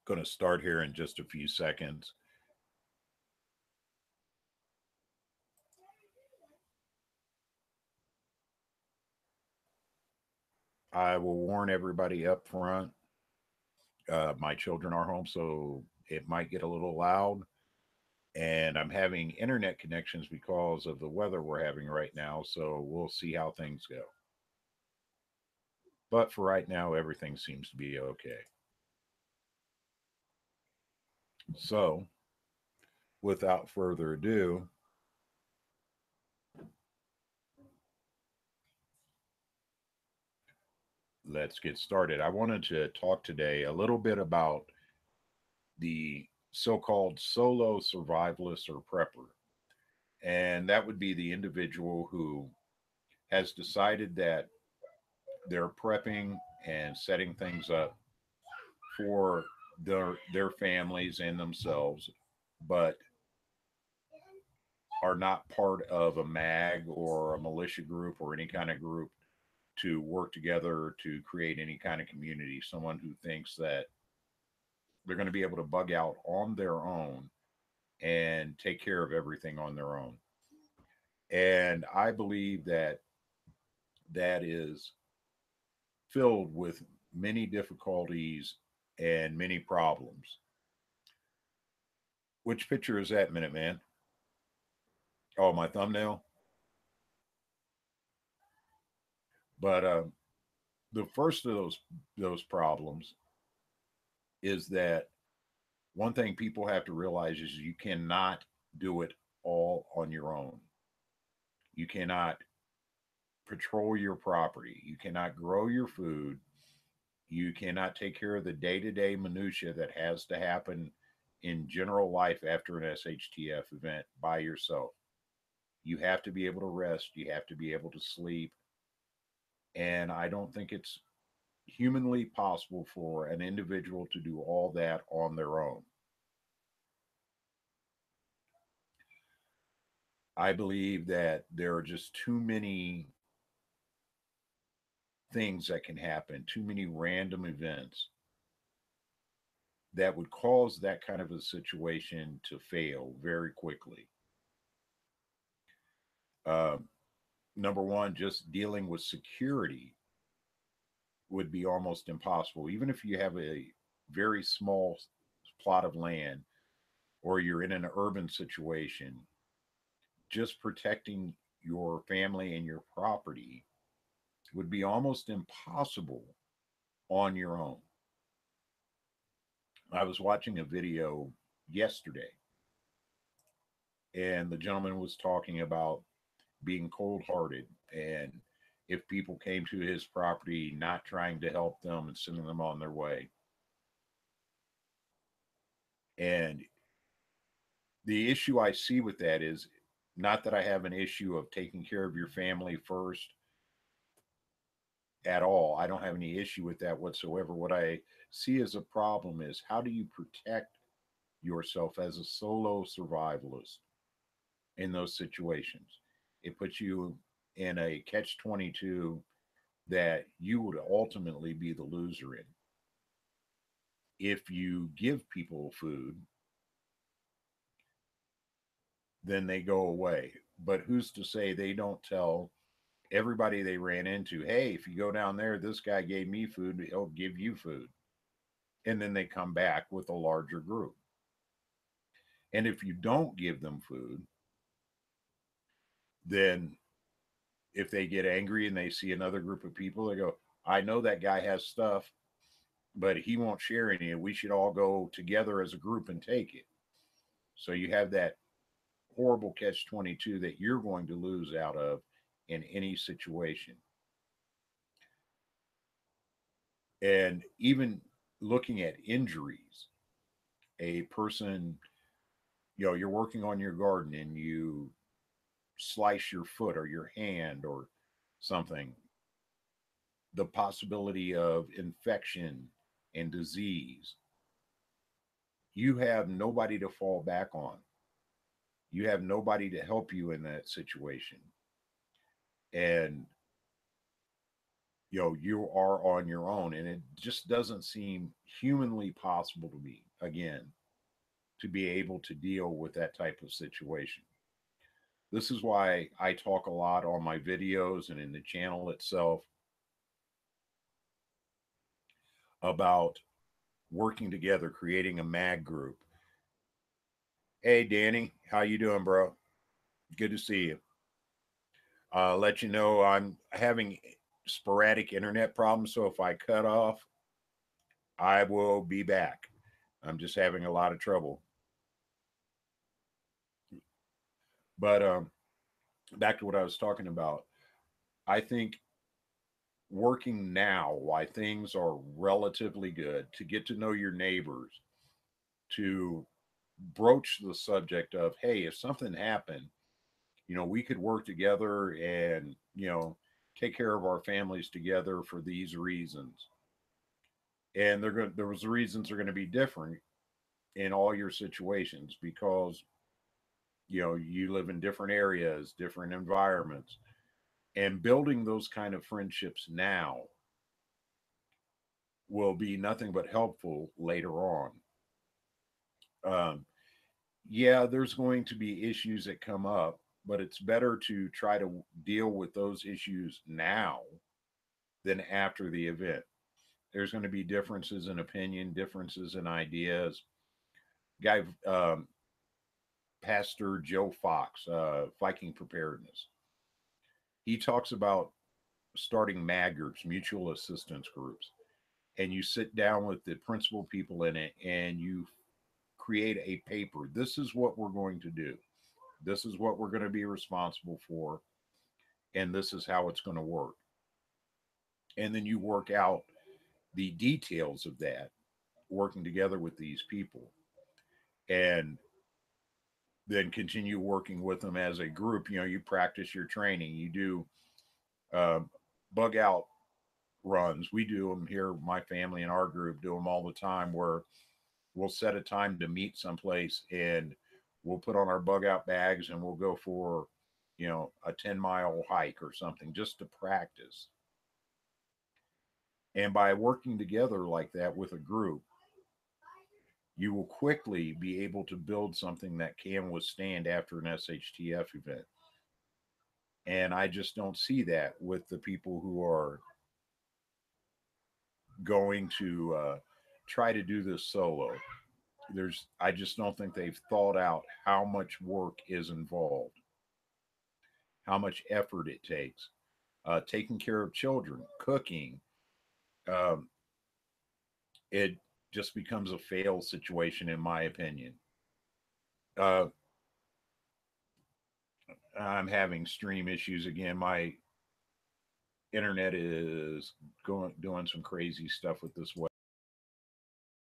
Going to start here in just a few seconds. I will warn everybody up front. My children are home, so it might get a little loud. And I'm having internet connections because of the weather we're having right now. So we'll see how things go. But for right now, everything seems to be okay. So without further ado, let's get started. I wanted to talk today a little bit about the so called solo survivalist or prepper. And that would be the individual who has decided that they're prepping and setting things up for their families and themselves, but are not part of a mag or a militia group or any kind of group to work together to create any kind of community. Someone who thinks that they're going to be able to bug out on their own and take care of everything on their own. And I believe that that is filled with many difficulties and many problems. Which picture is that, Minuteman? Oh, my thumbnail. But the first of those problems is that one thing people have to realize is you cannot do it all on your own. You cannot patrol your property. You cannot grow your food. You cannot take care of the day-to-day minutia that has to happen in general life after an s.h.t.f event by yourself. You have to be able to rest. You have to be able to sleep. And I don't think it's humanly possible for an individual to do all that on their own. I believe that there are just too many things that can happen, too many random events that would cause that kind of a situation to fail very quickly. Um, Number one, just dealing with security would be almost impossible. Even if you have a very small plot of land or you're in an urban situation, just protecting your family and your property would be almost impossible on your own. I was watching a video yesterday, and the gentleman was talking about being cold hearted and if people came to his property not trying to help them and sending them on their way. And the issue I see with that is not that I have an issue of taking care of your family first at all. I don't have any issue with that whatsoever. What I see as a problem is how do you protect yourself as a solo survivalist in those situations? It puts you in a catch 22 that you would ultimately be the loser in. If you give people food, then they go away. But who's to say they don't tell everybody they ran into, hey, if you go down there, this guy gave me food, he'll give you food. And then they come back with a larger group. And if you don't give them food, then if they get angry and they see another group of people, they go, I know that guy has stuff, but he won't share any. We should all go together as a group and take it. So you have that horrible catch 22 that you're going to lose out of in any situation. And even looking at injuries, a person, you're working on your garden and you slice your foot or your hand or something, the possibility of infection and disease, you have nobody to fall back on. You have nobody to help you in that situation. And you are on your own, and it just doesn't seem humanly possible to me, again, to be able to deal with that type of situation. This is why I talk a lot on my videos and in the channel itself about working together, creating a mag group. Hey Danny, how you doing, bro? Good to see you. Let you know I'm having sporadic internet problems, so if I cut off, I will be back. I'm just having a lot of trouble. But back to what I was talking about. I think working now, why things are relatively good, to get to know your neighbors, to broach the subject of, hey, if something happened, we could work together and, take care of our families together for these reasons. And those reasons are going to be different in all your situations because, you live in different areas, different environments, and building those kind of friendships now will be nothing but helpful later on. Um, yeah, there's going to be issues that come up, but it's better to try to deal with those issues now than after the event. There's going to be differences in opinion, differences in ideas. Guy, Pastor Joe Fox, Viking Preparedness, he talks about starting MAG groups, mutual assistance groups, and you sit down with the principal people in it and you create a paper. This is what we're going to do. This is what we're going to be responsible for, and this is how it's going to work. And then you work out the details of that, working together with these people, and then continue working with them as a group. You practice your training, you do uh, bug out runs. We do them here, my family and our group do them all the time, where we'll set a time to meet someplace and we'll put on our bug out bags and we'll go for a 10-mile hike or something just to practice. And by working together like that with a group, you will quickly be able to build something that can withstand after an s.h.t.f event. And I just don't see that with the people who are going to try to do this solo. I just don't think they've thought out how much work is involved, how much effort it takes, taking care of children, cooking. Um, it just becomes a fail situation, in my opinion. Uh, I'm having stream issues again. My internet is going doing some crazy stuff with this